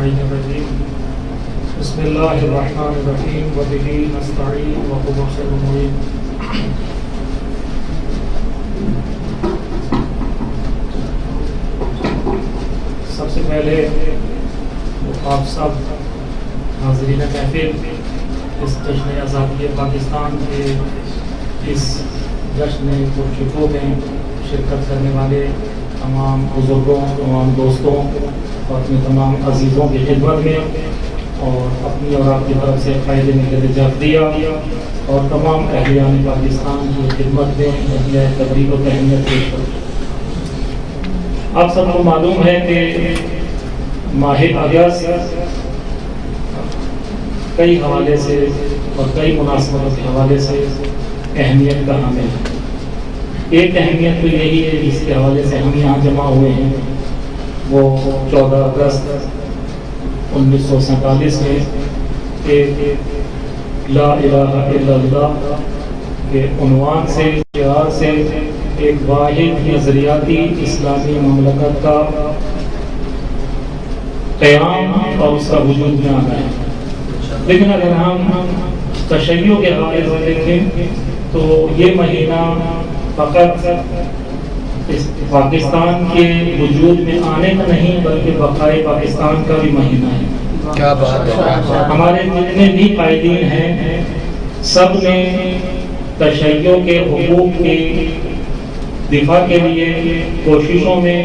اللعين الرجيم بسم الله الرحمن الرحيم وبه نستعين وهو خير المعين. سب سے پہلے آپ سب حاضرین محفل اس جشن آزادی پاکستان کے اس جشن پرشکوہ میں شرکت کرنے والے تمام بزرگوں، تمام دوستوں اور اپنے تمام عزیزوں کی خدمت میں اور اپنی اور آپ کی طرف سے قائد ملت جعفریہ اور تمام اہلیان پاکستان کی خدمت میں اہلیہ تبلیغ و تہنیت پیش کرتا ہوں۔ آپ سب کو معلوم ہے کہ ماہ اگست کئی حوالے سے اور کئی مناسبتوں کے حوالے سے اہمیت کا حامل ہے۔ ایک اہمیت تو یہی ہے جس کے حوالے سے ہم یہاں جمع ہوئے ہیں، وہ 14 اگست 1947 میں ایک لا الہ الا اللہ کے عنوان سے، شعار سے ایک واحد نظریاتی اسلامی مملکت کا قیام اور اس کا وجود میں آنا ہے۔ لیکن اگر ہم تشیع کے حوالے سے دیکھیں تو یہ مہینہ فقط پاکستان کے وجود میں آنے کا نہیں بلکہ بقائے پاکستان کا بھی مہینہ ہے۔ کیا بات ہے! ہمارے جتنے بھی قائدین ہیں سب نے تشیع کے حقوق کے دفاع کے لیے کوششوں میں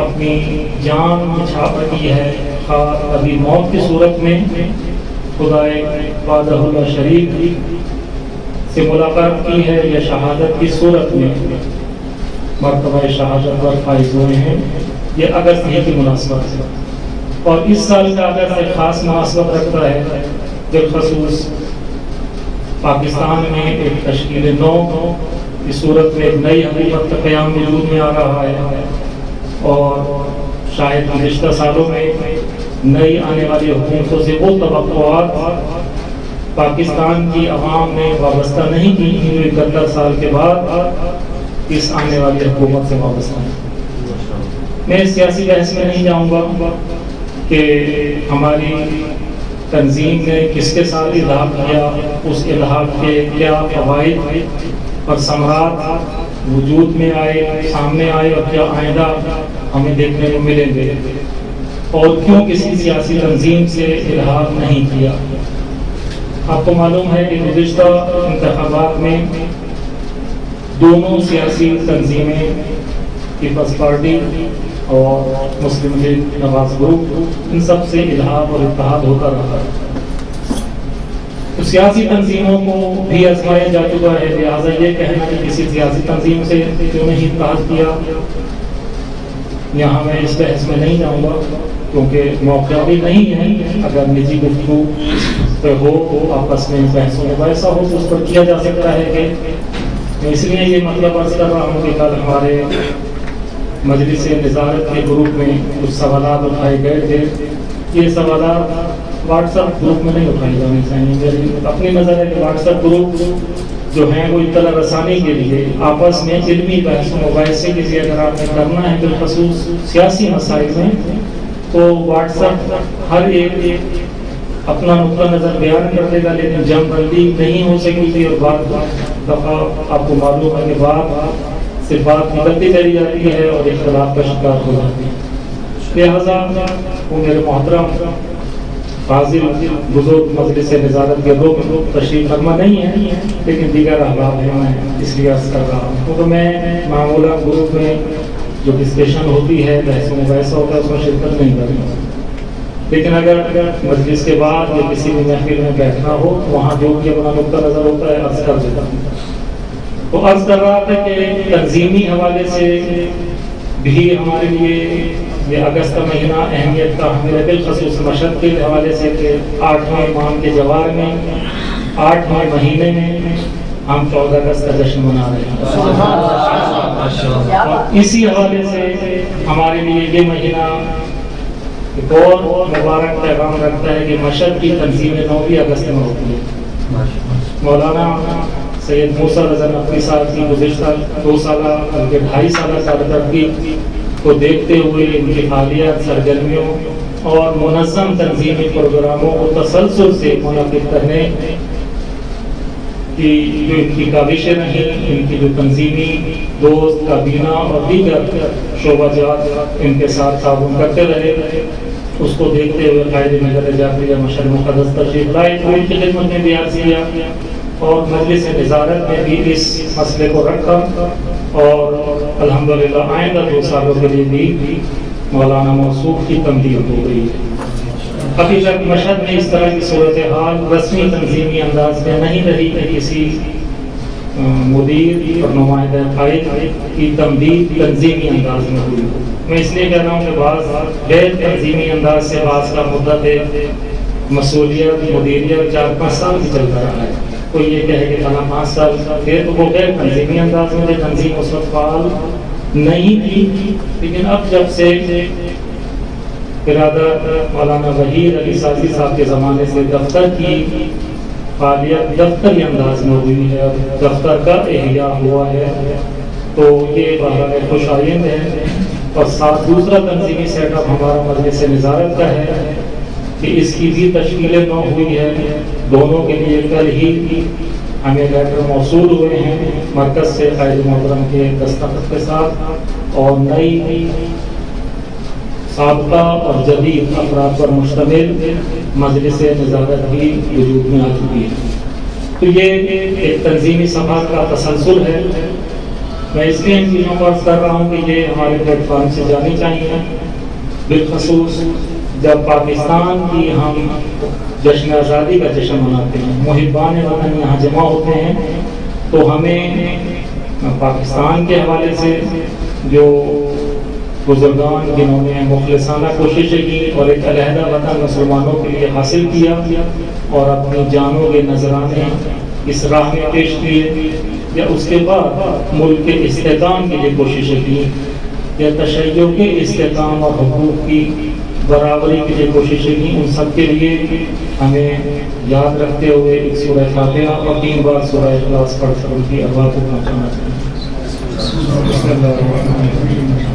اپنی جان نچھاور کی ہے، ابھی موت کی صورت میں خدائے وعدہ اللہ شریف سے ملاقات کی ہے یا شہادت کی صورت میں مرتبہ شہادت پر فائز ہوئے ہیں۔ یہ اگست ہی کی مناسبت ہے اور اس سال کا اگست ایک خاص مناسبت رکھتا ہے، بالخصوص پاکستان میں ایک تشکیل نو کی صورت میں ایک نئی حکومت کا قیام وجود میں آ رہا ہے اور شاید گزشتہ سالوں میں نئی آنے والی حکومتوں سے وہ توقعات پاکستان کی عوام نے وابستہ نہیں کی جو 71 سال کے بعد اس آنے والی حکومت سے وابستہ ہے۔ میں سیاسی بحث میں نہیں جاؤں گا کہ ہماری تنظیم نے کس کے ساتھ الحاق کیا، اس الحاق کے کیا فوائد اور ثمرات وجود میں آئے، سامنے آئے اور کیا آئندہ ہمیں دیکھنے کو ملیں گے، اور کیوں کسی سیاسی تنظیم سے الحاق نہیں کیا۔ آپ کو معلوم ہے کہ گزشتہ انتخابات میں دونوں سیاسی تنظیمیں پیپلز پارٹی اور مسلم لیگ نواز گروپ ان سب سے الحاق اور اتحاد ہوتا رہا۔ تو سیاسی تنظیموں کو بھی آزمایا جا چکا ہے، لہٰذا یہ کہنا کہ کسی سیاسی تنظیم سے کیوں نہیں اتحاد کیا، یہاں میں اس بحث میں نہیں جاؤں گا کیونکہ موقع بھی نہیں ہے۔ اگر نجی گفتگو پہ ہو آپس میں بحث و مباحثہ ہو تو اس پر کیا جا سکتا ہے کہ میں اس لیے یہ مطلب عرض کر رہا ہوں کہ کل ہمارے مجلس نظارت کے گروپ میں کچھ سوالات اٹھائے گئے تھے، یہ سوالات واٹس ایپ گروپ میں نہیں اٹھائے جانے چاہیے۔ میری اپنی نظر ہے کہ واٹس ایپ گروپ جو ہیں وہ اطلاع رسانی کے لیے آپس میں علمی بحث و مباحثے کے لیے اگر آپ نے کرنا ہے بالخصوص سیاسی مسائل میں تو واٹس ایپ ہر ایک اپنا نقطہ نظر بیان کر دے گا، لیکن جنگ بندی نہیں ہو سکے گی اور بعض دفعہ آپ کو معلوم ہے کہ بات نکلتی چلی جاتی ہے اور اختلاف کا شکار ہو جاتی ہے۔ لہٰذا وہ میرے محترم فاضل بزرگ مجلس نظارت کے لوگ تشریف فرما نہیں ہیں لیکن دیگر احباب ہیں، میں اس لیے عرض کر رہا ہوں کیونکہ میں معمولا گروپ میں جو ڈسکشن ہوتی ہے بحث و مباحثہ ہوتا ہے اس میں شرکت نہیں کرتا، لیکن اگر مجلس کے بعد یا کسی بھی محفل میں بیٹھنا ہو تو وہاں جو بھی اپنا نقطہ نظر ہوتا ہے عرض کر دیتا ہوں۔ تو عرض کر رہا تھا کہ تنظیمی حوالے سے بھی ہمارے لیے یہ اگست کا مہینہ اہمیت کا حامل ہے، بالخصوص مشہد کے حوالے سے کہ 8ویں ماہ کے جوار میں 8ویں مہینے میں ہم 14 اگست کا جشن منا رہے ہیں۔ اور اسی حوالے سے ہمارے لیے یہ مہینہ ایک اور مبارک پیغام رکھتا ہے کہ مشہد کی تنظیم 9 اگست میں ہوتی ہے۔ مولانا سید موسیٰ رضا نقوی صاحب کی گزشتہ 2 سالہ بلکہ 2.5 سالہ کارکردگی کو دیکھتے ہوئے ان کی فعالیت سرگرمیوں اور منظم تنظیمی پروگراموں کو تسلسل سے منعقد کرنے کی جو ان کی کاوشیں رہیں، ان کی جو تنظیمی دوست کابینہ اور دیگر شعبہ جات ان کے ساتھ تعاون کرتے رہے، اس کو دیکھتے ہوئے قائد نگر جعفریہ مشہد مقدس تشریف لائے تو ان کی خدمت میں بھی عرض کیا اور مجلس نظارت میں بھی اس مسئلے کو رکھا اور الحمدللہ آئندہ 2 سالوں کے لیے بھی مولانا موصوف کی تمدید ہو گئی۔ ابھی تک مشہد میں اس طرح کی صورتحال رسمی تنظیمی انداز میں نہیں رہی کہ کسی مدیر اور نمائندہ قائد کی تمدید تنظیمی انداز میں ہوئی۔ میں اس لیے کہہ رہا ہوں کہ بعض غیر تنظیمی انداز سے بعض کا مدت مسئولیت مدیریت 4-5 سال بھی چلتا رہا ہے۔ کوئی یہ کہے کہ فلاں 5 سال تھے تو وہ غیر تنظیمی انداز میں تنظیم اس وقت فعال نہیں تھی، لیکن اب جب سے ارادہ مولانا وحید علی سازی صاحب کے زمانے سے دفتر کی فعالیت دفتری انداز میں ہوئی ہے، دفتر کا احیاء ہوا ہے، تو یہ بہرحال خوش آئند ہے۔ اور ساتھ دوسرا تنظیمی سیٹ اپ ہمارا مجلس نظارت کا ہے کہ اس کی بھی تشکیل نو ہوئی ہے۔ دونوں کے لیے کل ہی ہمیں لیٹر موصول ہوئے ہیں مرکز سے قائد محترم کے دستخط کے ساتھ، اور نئی سابقہ اور جدید افراد پر مشتمل مجلس نظارت بھی وجود میں آ چکی ہے۔ تو یہ ایک تنظیمی صفحہ کا تسلسل ہے۔ میں اس لیے ان چیزوں کو عرض کر رہا ہوں کہ یہ ہمارے پلیٹ فارم سے جانی چاہیے، بالخصوص جب پاکستان کی ہم جشن آزادی کا جشن مناتے ہیں، محبان وطن یہاں جمع ہوتے ہیں، تو ہمیں پاکستان کے حوالے سے جو بزرگان جنہوں نے مخلصانہ کوششیں کی اور ایک علیحدہ وطن مسلمانوں کے لیے حاصل کیا اور اپنی جانوں کے نذرانے اس راہ میں پیش کیے، یا اس کے بعد ملک کے استحکام کے لیے کوششیں کی، یا تشیع کے استحکام اور حقوق کی برابری کے لیے کوششیں کی، ان سب کے لیے ہمیں یاد رکھتے ہوئے ایک سورہ فاتحہ اور 3 بار سورہ اخلاص پڑھ کر ان کی ارواح کو پہنچانا چاہیے۔ بسم اللہ الرحمن الرحیم۔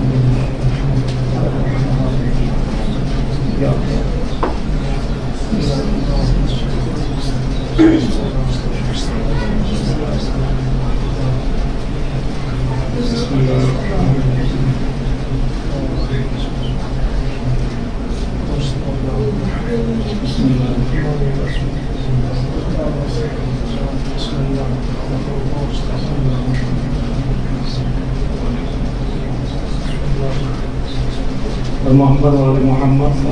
محمد وعلی محمد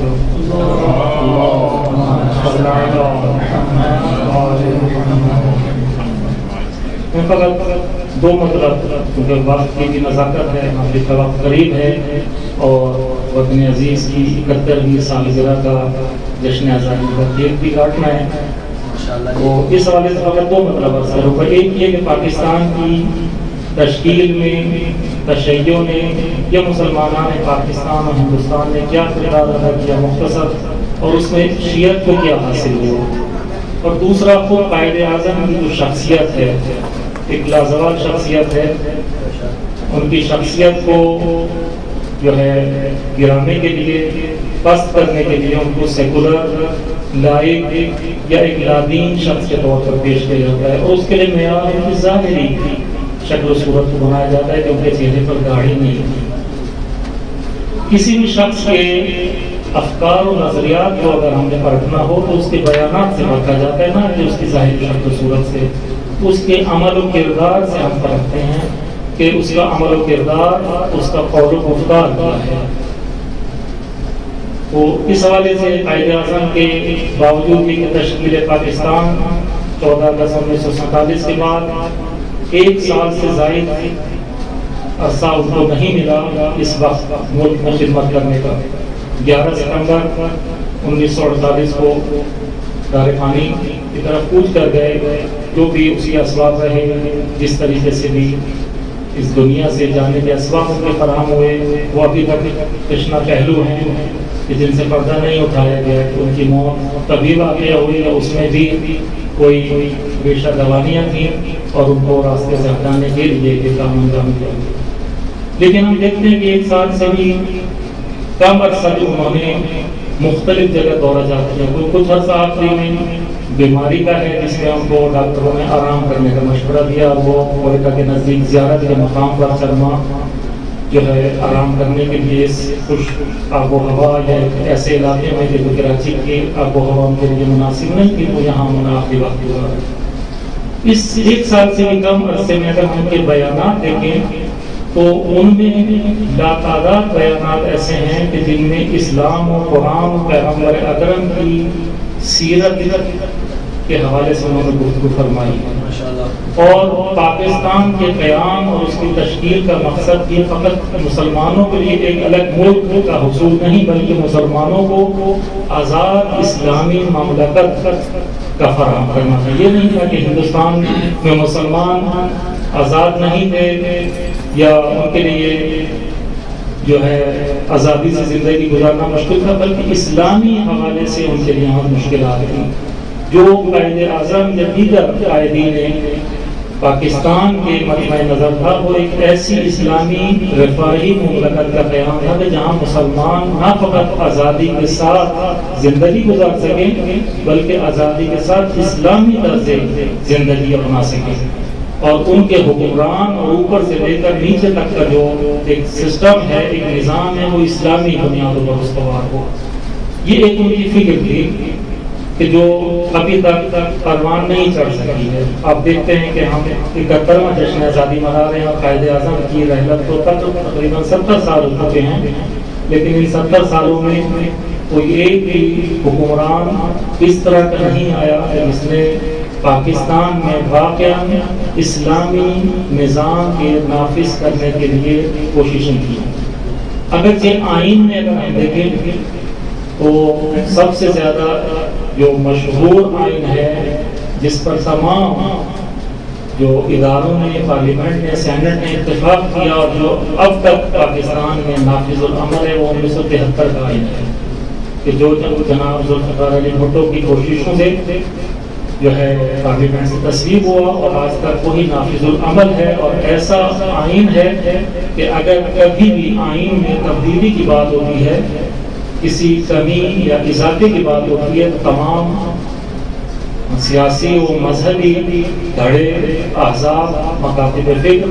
میں فقط 2 مطلب، کیونکہ وقت کی بھی نزاکت ہے، ہمارے وقت قریب ہے اور وطن عزیز کی 71ویں سالگرہ کا جشن آزادی کا کیک بھی کاٹنا ہے، تو اس حوالے سے فقط 2 مطلب عرض کروں گا۔ ایک یہ کہ پاکستان کی تشکیل میں تشیع نے یا مسلمانان پاکستان اور ہندوستان نے کیا کردار ادا کیا مختصر، اور اس میں شیعت کو کیا حاصل ہوا، اور دوسرا خود قائد اعظم کی جو شخصیت ہے، ایک لازوال شخصیت ہے، ان کی شخصیت کو جو ہے گرانے کے لیے، پست کرنے کے لیے ان کو سیکولر لائق یا ایک لادین شخص کے طور پر پیش کیا جاتا ہے، اور اس کے لیے معیار ان کی ظاہری شکل و صورت کو بنایا جاتا ہے کہ ان کے چہرے پر داڑھی نہیں ہوتی۔ کسی بھی شخص کے افکار و نظریات کو اگر ہم نے پرکھنا ہو تو اس کے بیانات سے پرکھا جاتا ہے، نہ کہ اس کی ظاہری شکل و صورت سے۔ اس کے عمل و کردار سے ہم پرکھتے ہیں کہ اس کا عمل و کردار، اس کا قول و گفتار کیا ہے۔ تو اس حوالے سے قائد اعظم کے باوجود بھی کہ تشکیل پاکستان 14 اگست 1947 کے بعد 1 سال سے زائد عرصہ ان کو نہیں ملا اس وقت ملک میں خدمت کرنے کا۔ 11 ستمبر 1948 کو دار فانی کی طرف کوچ کر گئے، جو بھی اس کے اسباب رہے، جس طریقے سے بھی اس دنیا سے جانے کے اسباب ان کے فراہم ہوئے، وہ ابھی تک تشنا پہلو ہیں کہ جن سے پردہ نہیں اٹھایا گیا کہ ان کی موت تبھی واقع ہوئی، یا اس میں بھی کوئی بے شک دوانیاں تھیں اور ان کو راستے سے ہٹانے کے لیے یہ کام انجام دیا۔ لیکن ہم دیکھتے ہیں کہ 1 سال سے بھی کم عرصہ جو انہوں نے مختلف جگہ دورہ جاتے ہیں. کچھ عرصہ آخری میں بیماری کا ہے جس میں ہم کو ڈاکٹروں نے آرام کرنے کا مشورہ دیا. وہ امریکہ کے نزدیک زیارت کے مقام پر چرما جو ہے آرام کرنے کے لیے خوش آب و ہوا یا ایسے علاقے میں جو کراچی کی آب و ہوا ان کے لیے مناسب نہیں تھی, وہ یہاں مناسب وقت ہوا. اس 1 سال سے بھی کم عرصے میں اگر ہم کے بیانات دیکھیں تو ان میں لاتعداد بیانات ایسے ہیں کہ جن میں اسلام و قرآن و پیغمبر اکرم کی سیرت کے حوالے سے انہوں نے گفتگو فرمائی ہے. اور پاکستان کے قیام اور اس کی تشکیل کا مقصد یہ فقط مسلمانوں کے لیے ایک الگ ملک کا حصول نہیں بلکہ مسلمانوں کو آزاد اسلامی مملکت کا فراہم کرنا ہے. یہ نہیں تھا کہ ہندوستان میں مسلمان آزاد نہیں تھے یا ان کے لیے جو ہے آزادی سے زندگی گزارنا مشکل تھا, بلکہ اسلامی حوالے سے ان کے لیے بہت مشکلات تھیں. جو قائد اعظم یا دیگر قائدین پاکستان کے مطمع نظر تھا وہ ایک ایسی اسلامی رفاہی مملکت کا قیام تھا کہ جہاں مسلمان نہ فقط آزادی کے ساتھ زندگی گزار سکیں بلکہ آزادی کے ساتھ اسلامی طرز زندگی اپنا سکیں, اور ان کے حکمران اور اوپر سے لے کر نیچے تک کا جو ایک سسٹم ہے, ایک نظام ہے, وہ اسلامی بنیادوں پر استوار ہو. یہ ایک ان کی فکر تھی کہ جو ابھی تک پروان نہیں چڑھ سکی ہے. آپ دیکھتے ہیں کہ ہم 71واں جشن آزادی منا رہے ہیں اور قائد اعظم کی رحلت کو تقریباً 70 سال ہو چکے ہیں, لیکن ان 70 سالوں میں کوئی ایک بھی حکمران اس طرح کا نہیں آیا کہ جس نے پاکستان میں واقعہ اسلامی نظام کے نافذ کرنے کے لیے کوششیں کی. اگرچہ آئین میں اگر ہم دیکھیں تو سب سے زیادہ جو مشہور آئین ہے جس پر تمام جو اداروں نے, پارلیمنٹ نے, سینٹ نے اتفاق کیا اور جو اب تک پاکستان میں نافذ العمل ہے, وہ 1973 کا آئین ہے کہ جو جناب ذوالفقار علی بھٹو کی کوششوں سے جو ہے پارلیمنٹ سے تصویب ہوا اور آج تک وہی نافذ العمل ہے. اور ایسا آئین ہے کہ اگر کبھی بھی آئین میں تبدیلی کی بات ہوتی ہے, کسی کمی یا اضافے کی بات ہوتی ہے, تو تمام سیاسی و مذہبی دھڑے, احزاب, مکاتب فکر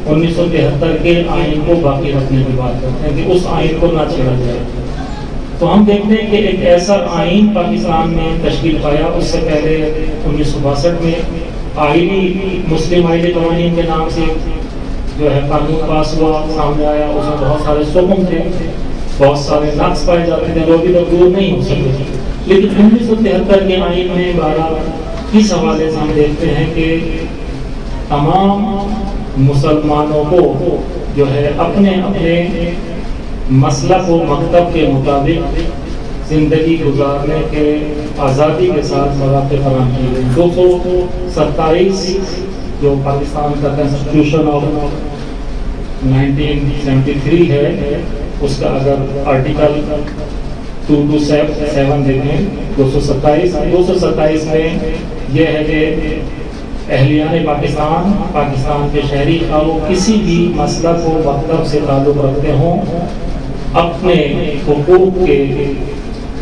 1973 کے آئین کو باقی رکھنے کی بات کرتے ہیں کہ اس آئین کو نہ چھیڑا جائے. تو ہم دیکھتے ہیں کہ ایک ایسا آئین پاکستان میں تشکیل پایا. اس سے پہلے 1962 میں آئینی مسلم آئینی قوانین کے نام سے جو ہے قانون پاس ہوا, سامنے آیا. اس میں بہت سارے سکم تھے, بہت سارے نقص پائے جاتے تھے جو ابھی تک دور نہیں ہو سکتے تھے. لیکن 1973 کے آئین میں بہرحال اس حوالے سے ہم دیکھتے ہیں کہ تمام مسلمانوں کو جو ہے اپنے اپنے مسلک و مکتب کے مطابق زندگی گزارنے کے آزادی کے ساتھ مواقع فراہم کیے گئے. 227 جو پاکستان کا کنسٹیٹیوشن آف 1973 ہے, اس کا اگر آرٹیکل 227 دیکھیں 227 میں یہ ہے کہ اہلیان پاکستان کے شہری خواہ وہ کسی بھی مسلک و مکتب سے تعلق رکھتے ہوں, اپنے حقوق کے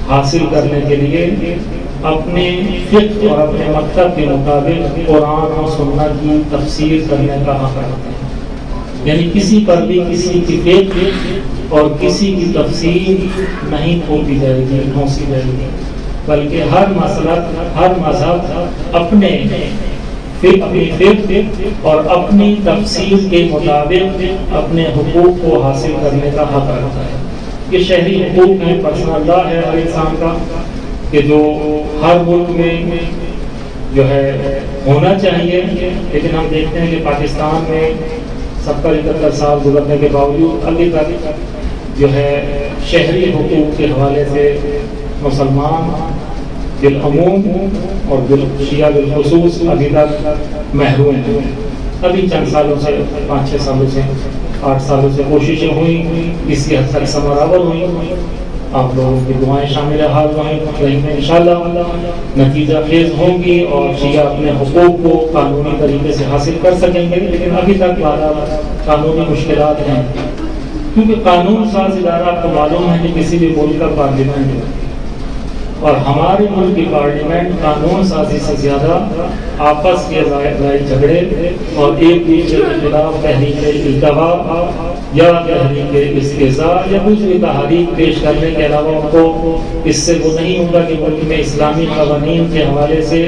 حاصل کرنے کے لیے اپنے فقہ اور اپنے مکتب کے مطابق قرآن و سنت کی تفسیر کرنے کا حق رکھتے ہیں. یعنی کسی پر بھی کسی کی فقہ اور کسی کی تفسیر نہیں تھوپی جائے گی, ڈھونسی جائے گی, بلکہ ہر مسلک, ہر مذہب اپنے فقہ اور اپنی تفسیر کے مطابق اپنے حقوق کو حاصل کرنے کا حق رکھتا ہے. یہ شہری حقوق ہیں, پرسنل لا ہے ہر انسان کا کہ جو ہر ملک میں جو ہے ہونا چاہیے. لیکن ہم دیکھتے ہیں کہ پاکستان میں 70-71 سال گزرنے کے باوجود ابھی تک جو ہے شہری حقوق کے حوالے سے مسلمان بالعموم اور شیعہ بالخصوص ابھی تک محروم ہیں. ابھی چند سالوں سے 5-6 سالوں سے 8 سالوں سے کوششیں ہوئی, اسی حد تک ثمرآور ہوئی. آپ لوگوں کی دعائیں شامل حال رہیں گے, انشاءاللہ نتیجہ خیز ہوں گی اور شیعہ اپنے حقوق کو قانونی طریقے سے حاصل کر سکیں گے. لیکن ابھی تک قانونی مشکلات ہیں. کیونکہ قانون ساز ادارہ آپ کو معلوم ہے کہ کسی بھی ملک کا پارلیمنٹ ہے، اور ہمارے ملک کی پارلیمنٹ قانون سازی سے زیادہ آپس کے رائے جھگڑے اور ایک دوسرے کے خلاف تحریک التوا یا تحریک استحزاء یا دوسری تحریک پیش کرنے کے علاوہ ان کو اس سے وہ نہیں ہوگا کہ ملک میں اسلامی قوانین کے حوالے سے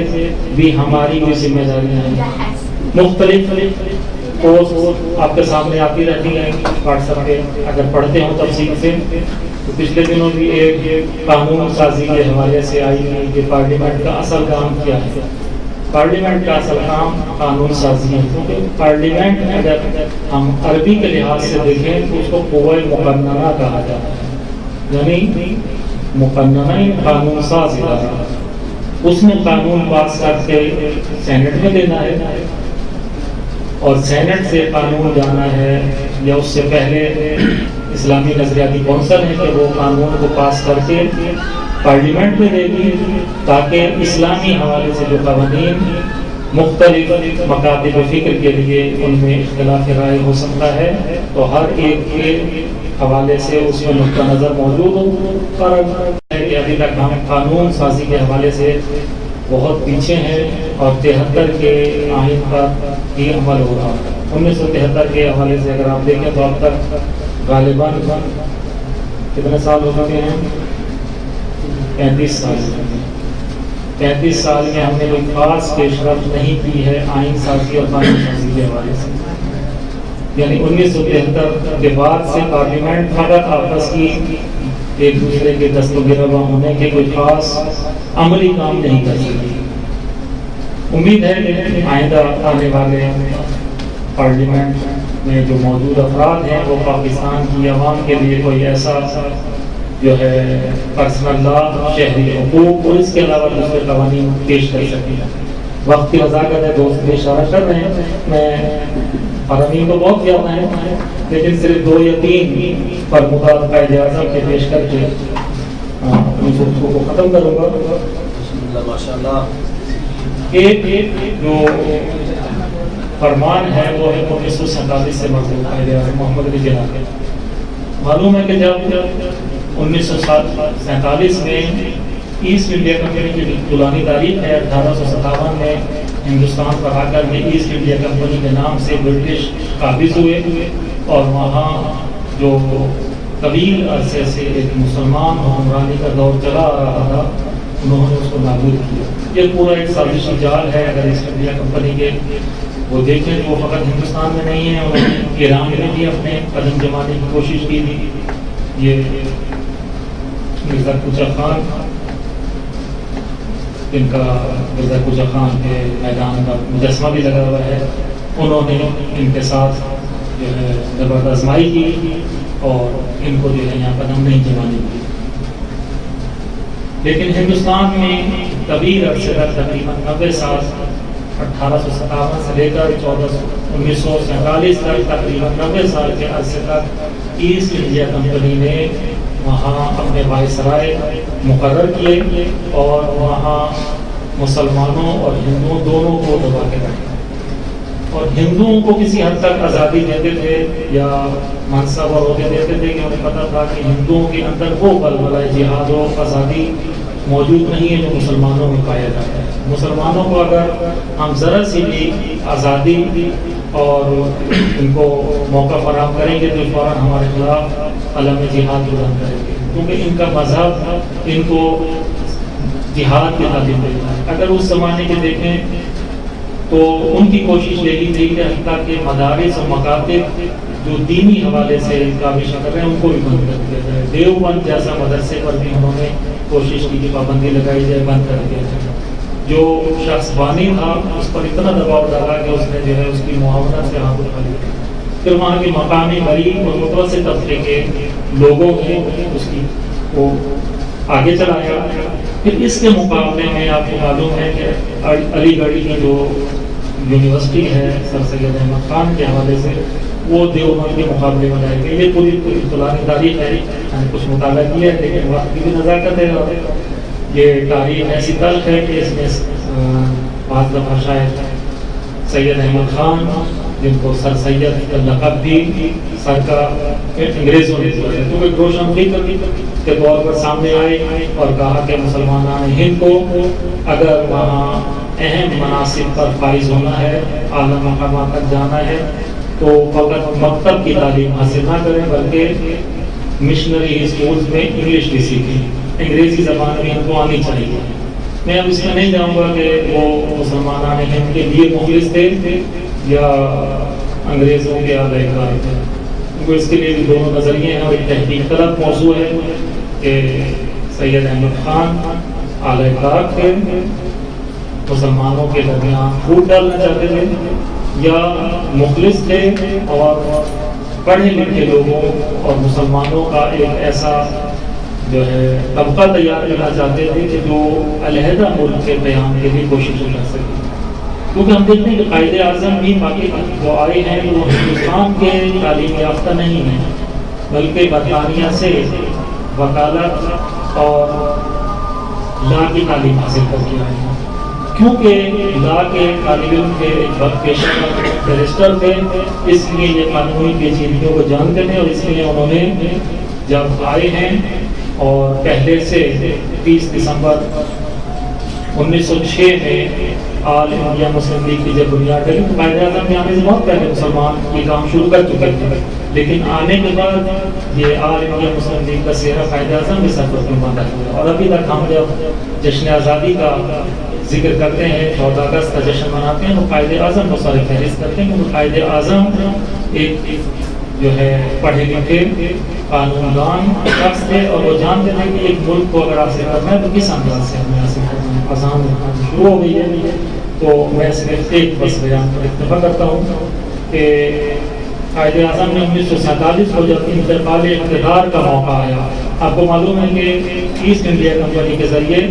بھی ہماری بھی ذمہ داریاں ہیں۔ مختلف پوسٹ آپ کے سامنے آتی رہتی ہیں واٹس ایپ پہ، اگر پڑھتے ہوں تفصیل سے تو پچھلے دنوں بھی ایک قانون سازی کے حوالے سے آئی ہے کہ پارلیمنٹ کا اصل کام کیا ہے۔ پارلیمنٹ کا اصل کام قانون سازی ہے، کیونکہ پارلیمنٹ اگر ہم عربی کے لحاظ سے دیکھیں تو اس کو قوہ مقننہ کہا جاتا ہے، یعنی مقننہ قانون ساز ادارہ، اس میں قانون پاس کر کے سینٹ میں دینا ہے، اور سینٹ سے قانون جانا ہے یا اس سے پہلے اسلامی نظریاتی کونسل ہے کہ وہ قانون کو پاس کر کے پارلیمنٹ میں دے گی، تاکہ اسلامی حوالے سے جو قوانین مختلف مکاتب فکر کے لیے ان میں اختلاف رائے ہو سکتا ہے تو ہر ایک کے حوالے سے اس میں نقطہ نظر موجود ہو۔ فرق ہے کہ ابھی تک ہم قانون سازی کے حوالے سے بہت پیچھے ہیں، اور 73 کے آئین پر ہی عمل ہو رہا ہے۔ 1973 کے حوالے سے اگر آپ دیکھیں تو اب تک غالباً کتنے سال ہو چکے ہیں؟ 35 سال۔ 35 سال میں ہم نے کوئی خاص پیش رفت نہیں کی ہے آئین سازی اور قانون سازی کے حوالے سے، یعنی 1973 کے بعد سے پارلیمنٹ فقط آپس کی ایک دوسرے کے دست و گربہ ہونے کے کوئی خاص عملی کام نہیں کر سکتی۔ امید ہے کہ آئندہ آنے والے پارلیمنٹ میں جو موجود افراد ہیں وہ پاکستان کی عوام کے لیے کوئی ایسا جو ہے پرسنل لا، شہری حقوق اور اس کے علاوہ دوسرے قوانین پیش کر سکیں۔ وقت کی رضاکت ہے، دوست بھی اشارہ کر رہے ہیں، میں حرمین کو بہت زیادہ ہے لیکن صرف 2 یا 3 پر مطابق قائد اعظم کے پیش کر کے اپنی گفتگو کو ختم کروں گا۔ ایک جو فرمان ہے وہ ہے 1947 سے مربوط قائد اعظم محمد علی جناح کے۔ معلوم ہے کہ جب 1947 میں ایسٹ انڈیا کمپنی کی طولانی تاریخ ہے، 1857 میں ہندوستان پر آ کر میں ایسٹ انڈیا کمپنی کے نام سے برٹش قابض ہوئے، اور وہاں جو طویل عرصے سے ایک مسلمان حکمرانی کا دور چلا آ رہا تھا انہوں نے اس کو نابود کیا۔ یہ پورا ایک سازشی جال ہے۔ اگر ایسٹ انڈیا کمپنی کے وہ دیکھیں تو وہ فقط ہندوستان میں نہیں ہے، انہوں نے ایران میں بھی اپنے قدم جمانے کی کوشش کی تھی۔ یہ مرزا کوچہ خان، جن کا مرزا کوچہ خان کے میدان کا مجسمہ بھی لگا ہوا ہے، انہوں نے ان کے ساتھ جو ہے ضرورت آزمائی کی اور ان کو جو ہے یہاں قدم نہیں جمانے کی۔ لیکن ہندوستان میں طویل عرصے تک تقریباً 90 سال 1857 سے لے کر 1947 تک تقریباً 90 سال کے عرصے تک ایسٹ انڈیا کمپنی نے وہاں اپنے وائسرائے مقرر کیے اور وہاں مسلمانوں اور ہندوؤں دونوں کو دبا کے رکھا، اور ہندوؤں کو کسی حد تک آزادی دیتے تھے یا منصب اور عہدے دیتے تھے کہ انہیں پتہ تھا کہ ہندوؤں کے اندر وہ بلبلہ جہاد و آزادی موجود نہیں ہے جو مسلمانوں میں پایا جاتا ہے۔ مسلمانوں کو اگر ہم ذرا سی بھی آزادی اور ان کو موقع فراہم کریں گے تو فوراً ہمارے خلاف علم جہاد بلند کریں گے، کیونکہ ان کا مذہب ان کو جہاد کی تعلیم دیتا ہے۔ اگر اس زمانے کے دیکھیں تو ان کی کوشش یہی تھی کہ حتیٰ کہ مدارس و مکاتب جو دینی حوالے سے کاوش کر رہے ہیں ان کو بھی بند کر دیا جائے۔ دیوبند جیسا مدرسے پر بھی انہوں نے کوشش کی کہ پابندی لگائی جائے، بند کر دیا جائے۔ جو شخص بانی تھا اس پر اتنا دباؤ ڈالا کہ اس نے جو ہے اس کی معاونت سے ہاتھ اٹھا لیا، پھر وہاں کے مقامی غریب اور متوسط طبقے کے لوگوں نے اس کی کو آگے چلایا۔ پھر اس کے مقابلے میں آپ کو معلوم ہے کہ علی گڑھ کی جو یونیورسٹی ہے سر سید احمد خان کے حوالے سے وہ دیوبند کے مقابلے میں لائی گئی۔ یہ پوری طولانی تاریخ ہے، میں نے کچھ مطالعہ کیا ہے لیکن وقت کی بھی نزاکت ہے، اور یہ تاریخ ایسی تلخ ہے کہ اس میں بعض دفعہ شاید سید احمد خان جن کو سر سید کا لقب بھی سر کا انگریزوں نے دیا ہے، کیونکہ روشن فکر کے طور پر سامنے آئے اور کہا کہ مسلمان ہند کو اگر وہاں اہم مناصب پر فائز ہونا ہے، اعلیٰ مقامات تک جانا ہے، تو فقط مکتب کی تعلیم حاصل نہ کریں بلکہ مشنری اسکولز میں انگلش بھی سیکھیں، انگریزی زبان بھی ان کو آنی چاہیے۔ میں اب اس میں نہیں جاؤں گا کہ وہ مسلمان ہند کے لیے مخلص تھے یا انگریزوں کے اعلی کار تھے، کیونکہ اس کے لیے بھی دونوں نظریے ہیں اور ایک تحقیق طلب موضوع ہے کہ سید احمد خان اعلی کار تھے، مسلمانوں کے درمیان پھوٹ ڈالنا چاہتے تھے، یا مخلص تھے اور پڑھے لکھے لوگوں اور مسلمانوں کا ایک ایسا جو ہے طبقہ تیار کرنا چاہتے تھے کہ جو علیحدہ ملک کے قیام کے لیے کوشش کر سکے۔ کیونکہ ہم دیکھتے ہیں کہ قائد اعظم بھی باقی جو آئے ہیں وہ ہندوستان کے تعلیم یافتہ نہیں ہیں، بلکہ برطانیہ سے وکالت اور لا کی تعلیم حاصل کر کے آئے ہیں، کیونکہ لا کے طالب علم کے پیشہ بیرسٹر تھے، اس لیے یہ قانونی پیچیدگیوں کو جانتے تھے، اور اس لیے انہوں نے جب آئے ہیں اور پہلے سے 30 دسمبر 1906 میں آل انڈیا مسلم لیگ کی جب بنیاد ڈلی تو قائد اعظم یہاں سے بہت پہلے مسلمان یہ کام شروع کر چکے تھے، لیکن آنے کے بعد یہ آل انڈیا مسلم لیگ کا سہرا قائد اعظم کے سر پر فرماتا ہے۔ اور ابھی تک ہم جب جشن آزادی کا ذکر کرتے ہیں، 14 اگست کا جشن مناتے ہیں، تو قائد اعظم کو سارے فہرست کرتے ہیں، کیونکہ قائد اعظم ایک جو ہے پڑھے لکھے قانون دان شخص تھے، اور وہ جانتے تھے کہ ایک ملک کو اگر حاصل کرنا ہے تو کس انداز سے ہمیں حاصل کرنا ہے۔ اذان شروع ہو گئی ہے، تو میں صرف ایک بس بیان پر اکتفا کرتا ہوں کہ قائد اعظم نے 1947 کو جب انتقال اقتدار کا موقع آیا، آپ کو معلوم ہے کہ ایسٹ انڈیا کمپنی کے ذریعے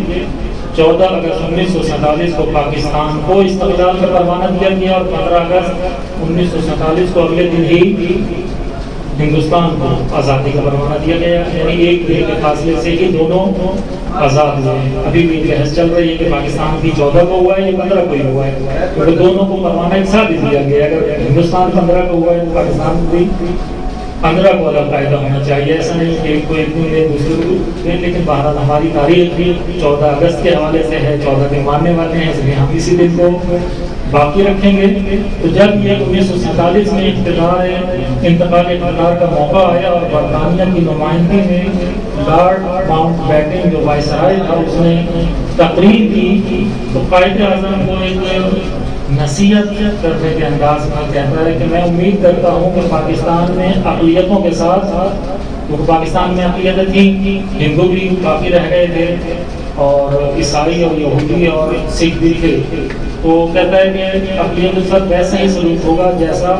14 اگست 1947 کو پاکستان کو استقلال کا پروانہ دیا گیا، اور 15 اگست 1947 کو اگلے دن ہی ہندوستان کو آزادی کا پروانہ دیا گیا، یعنی ایک دن کے فاصلے سے ہی دونوں آزاد ہوئے ہیں۔ ابھی بھی بحث چل رہی ہے کہ پاکستان بھی 14 کو ہوا ہے یا 15 کو ہی ہوا ہے، کیونکہ دونوں کو پروانہ ایک ساتھ ہی دیا گیا، اگر ہندوستان 15 کو ہوا ہے تو پاکستان بھی 15 کو الگ قاعدہ ہونا چاہیے، ایسا نہیں کہ ایک کو ایک دن دے دوسرے کو دن، لیکن بہرحال ہماری تاریخ بھی 14 اگست کے حوالے سے ہے، 14 کے ماننے والے ہیں، اس لیے ہم اسی دن کو باقی رکھیں گے۔ تو جب یہ 1947 میں انتقال اقتدار کا موقع آیا اور برطانیہ کی نمائندگی میں لارڈ ماؤنٹ بیٹن جو وائسرائے تھا اس نے تقریر کی، تو قائد اعظم کو ایک نصیحت کرنے کے انداز میں کہتا ہے کہ میں امید کرتا ہوں کہ پاکستان میں اقلیتوں کے ساتھ، کیونکہ پاکستان میں اقلیتیں تھیں، ہندو بھی کافی رہ گئے تھے اور عیسائی اور یہودی اور سکھ بھی تھے، تو کہتا ہے کہ اقلیت کے ساتھ ویسا ہی سلوک ہوگا جیسا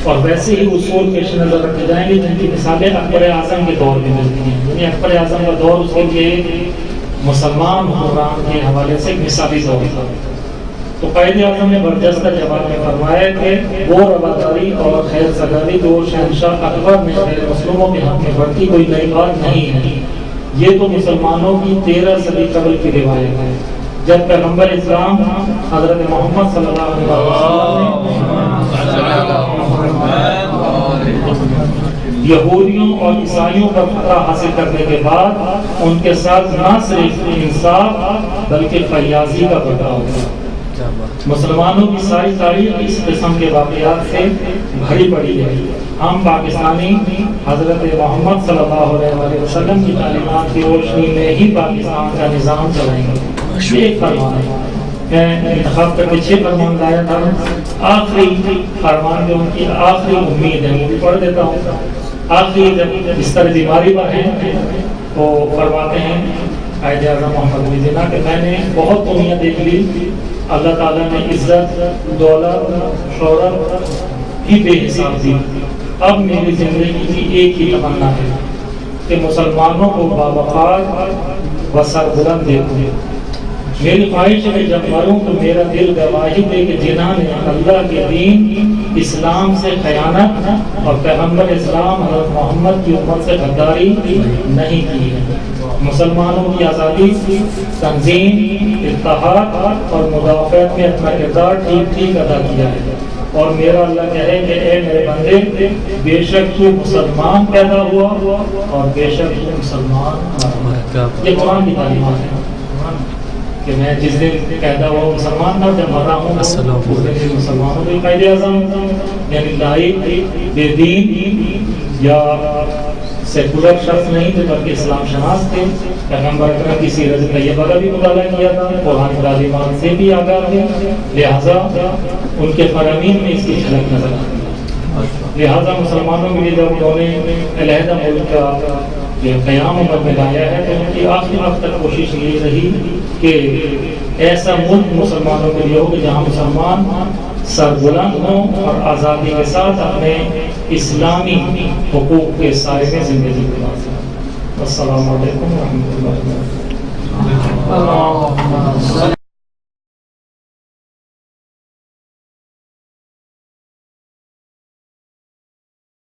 اور ویسے ہی اصول پیش نظر رکھے جائیں گے جن کی مثالیں اکبر اعظم کے دور میں ملتی ہیں، یعنی اکبر اعظم کا دور اس کے لیے مسلمان حکمران کے حوالے سے مثالی دور تھا۔ تو قائد اعظم نے برجستہ جواب میں فرمایا کہ وہ رواداری اور خیر سگالی جو شہنشاہ اکبر نے غیر مسلموں کے حق میں برتی کوئی نئی بات نہیں ہے، یہ تو مسلمانوں کی 13 صدی قبل کی روایت ہے، جب پیغمبر اسلام حضرت محمد صلی اللہ علیہ وسلم یہودیوں اور عیسائیوں پر فتح حاصل کرنے کے بعد ان کے ساتھ نہ صرف انصاف بلکہ فیاضی کا برتاؤ ہوا۔ مسلمانوں کی ساری تاریخ اس قسم کے واقعات سے بھری پڑی ہے۔ ہم پاکستانی حضرت محمد صلی اللہ علیہ وسلم کی تعلیمات کی روشنی میں ہی پاکستان کا نظام چلائیں گے۔ یہ ایک فرمان ہے، میں انتخاب کر کے 6 فرمان لایا تھا، آخری فرمان جو ان کی آخری امید ہے وہ بھی پڑھ دیتا ہوں۔ آخری جب بستر بیماری پر ہیں تو فرماتے ہیں قائد اعظم محمد علی جناح کہ میں نے بہت دنیا دیکھ لی، اللہ تعالیٰ نے عزت، دولت، شہرت کی بے حساب دی، اب میری زندگی کی ایک ہی تمنا ہے کہ مسلمانوں کو باوقار و سربلند دیکھوں۔ میری خواہش ہے کہ جب مروں تو میرا دل گواہی دے کہ جناح نے اللہ کے دین اسلام سے خیانت اور پیغمبر اسلام حضرت محمد کی امت سے غداری نہیں کی ہے، مسلمانوں کی آزادی، تنظیم، اتحاد اور مدافعت میں اپنا کردار ٹھیک ادا کیا ہے۔ اور میرا اللہ کہے کہ اے میرے بندے بے شک تو مسلمان پیدا ہوا اور بے شک تو مسلمان. یہ قرآن کی تعلیمات ہیں کہ میں جس دن پیدا ہوا مسلمان تھا، جب مر رہا ہوں اس دن مسلمانوں کے قائد اعظم، یعنی لائق بے دین یا سیکولر شخص نہیں تھے بلکہ اسلام شناس تھے. پیغمبر اکرم کی سیرت طیبہ کا بھی مطالعہ کیا تھا، قرآن تعلیمات سے بھی آگاہ تھے، لہٰذا ان کے فرامین میں اس کی جھلک نظر آتی ہے. لہٰذا مسلمانوں کے لیے جب انہوں نے علیحدہ ملک کا قیام عمل میں لایا ہے تو ان کی آخری وقت تک کوشش یہ رہی کہ ایسا ملک مسلمانوں کے لیے ہو کہ جہاں مسلمان سربلند ہوں اور آزادی کے ساتھ اپنے اسلامی حقوق کے سائے میں زندگی گزار سکیں. السلام علیکم ورحمۃ اللہ وبرکاتہ.